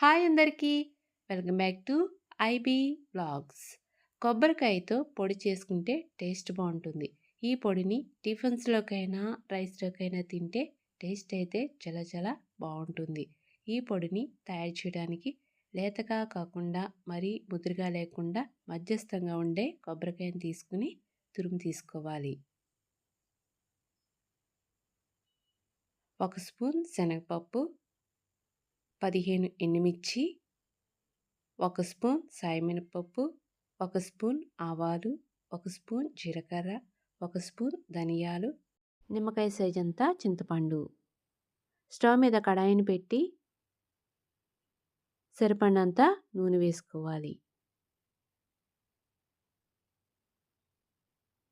Hi అందరికీ! Welcome back to IB vlogs. కొబ్బరికాయతో పొడి చేసుకుంటే టేస్ట్ బావుంటుంది. ఈ పొడిని టిఫిన్స్‌లోకైనా, రైస్‌లోకైనా తింటే టేస్ట్ అయితే చాలా చాలా బావుంటుంది. ఈ పొడిని తయారు చేయడానికి లేతగా కాకుండా మరీ ముదురుగా లేకుండా మధ్యస్థంగా ఉండే కొబ్బరికాయని తీసుకొని తురుము తీసుకోవాలి. 1 స్పూన్ శనగపప్పు, 15 ఎండుమిర్చి, 1 స్పూన్ సాయి మినపప్పు, 1 స్పూన్ ఆవాలు, 1 స్పూన్ జీలకర్ర, 1 స్పూన్ ధనియాలు, నిమ్మకాయ సైజంతా చింతపండు. స్టవ్ మీద కడాయిని పెట్టి సరిపడినంత నూనె వేసుకోవాలి.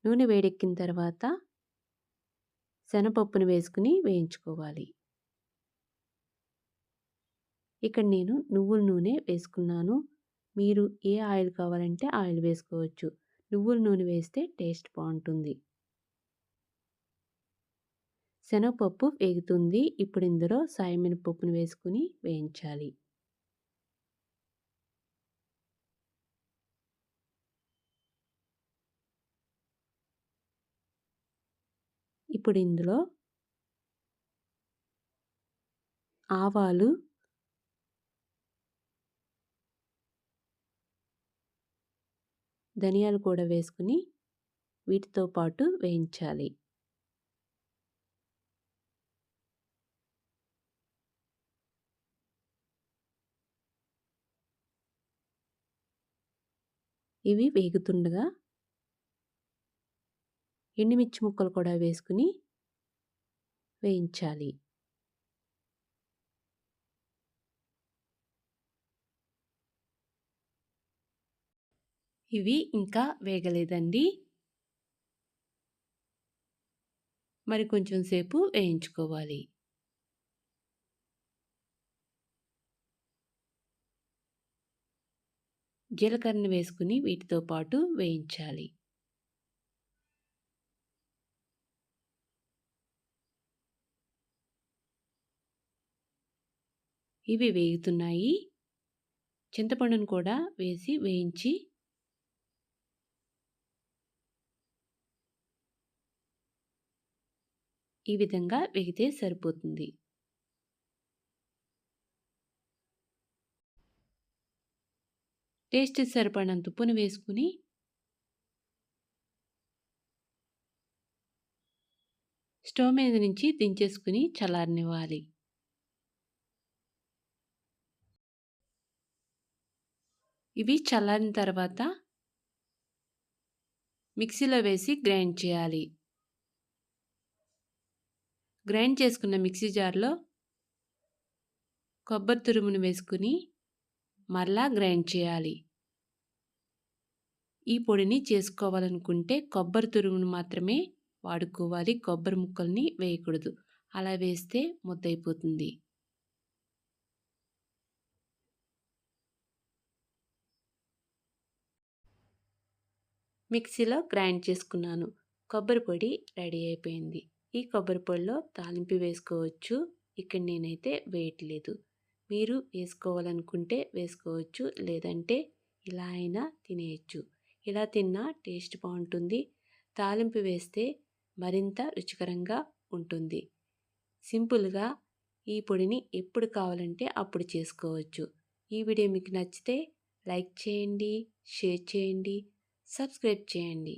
నూనె వేడెక్కిన తర్వాత శనగపప్పును వేసుకుని వేయించుకోవాలి. ఇక్కడ నేను నువ్వుల నూనె వేసుకున్నాను. మీరు ఏ ఆయిల్ కావాలంటే ఆయిల్ వేసుకోవచ్చు. నువ్వుల నూనె వేస్తే టేస్ట్ బావుంటుంది. శనగపప్పు వేగుతుంది. ఇప్పుడు ఇందులో సాయి మినపప్పును వేసుకుని వేయించాలి. ఇప్పుడు ఇందులో ఆవాలు, ధనియాలు కూడా వేసుకుని వీటితో పాటు వేయించాలి. ఇవి వేగుతుండగా ఎండుమిర్చి ముక్కలు కూడా వేసుకుని వేయించాలి. ఇవి ఇంకా వేగలేదండి. మరి కొంచెం సేపు వేయించుకోవాలి. జీలకర్రను వేసుకుని వీటితో పాటు వేయించాలి. ఇవి వేగుతున్నాయి. చింతపండును కూడా వేసి వేయించి ఈ విధంగా వేగితే సరిపోతుంది. టేస్ట్‌కి సరిపడినంత ఉప్పును వేసుకుని స్టవ్ మీద నుంచి దించేసుకుని చల్లారనివ్వాలి. ఇవి చల్లారిన తర్వాత మిక్సీలో వేసి గ్రైండ్ చేయాలి. గ్రైండ్ చేసుకున్న మిక్సీ జార్‌లో కొబ్బరి తురుమును వేసుకుని మరలా గ్రైండ్ చేయాలి. ఈ పొడిని చేసుకోవాలనుకుంటే కొబ్బరి తురుమును మాత్రమే వాడుకోవాలి. కొబ్బరి ముక్కల్ని వేయకూడదు. అలా వేస్తే ముద్దయిపోతుంది. మిక్సీలో గ్రైండ్ చేసుకున్నాను. కొబ్బరి పొడి రెడీ అయిపోయింది. ఈ కొబ్బరి పొడిలో తాలింపు వేసుకోవచ్చు. ఇక్కడ నేనైతే వేయట్లేదు. మీరు వేసుకోవాలనుకుంటే వేసుకోవచ్చు. లేదంటే ఇలా అయినా తినేయచ్చు. ఇలా తిన్నా టేస్ట్ బావుంటుంది. తాలింపు వేస్తే మరింత రుచికరంగా ఉంటుంది. సింపుల్‌గా ఈ పొడిని ఎప్పుడు కావాలంటే అప్పుడు చేసుకోవచ్చు. ఈ వీడియో మీకు నచ్చితే లైక్ చేయండి, షేర్ చేయండి, సబ్స్క్రైబ్ చేయండి.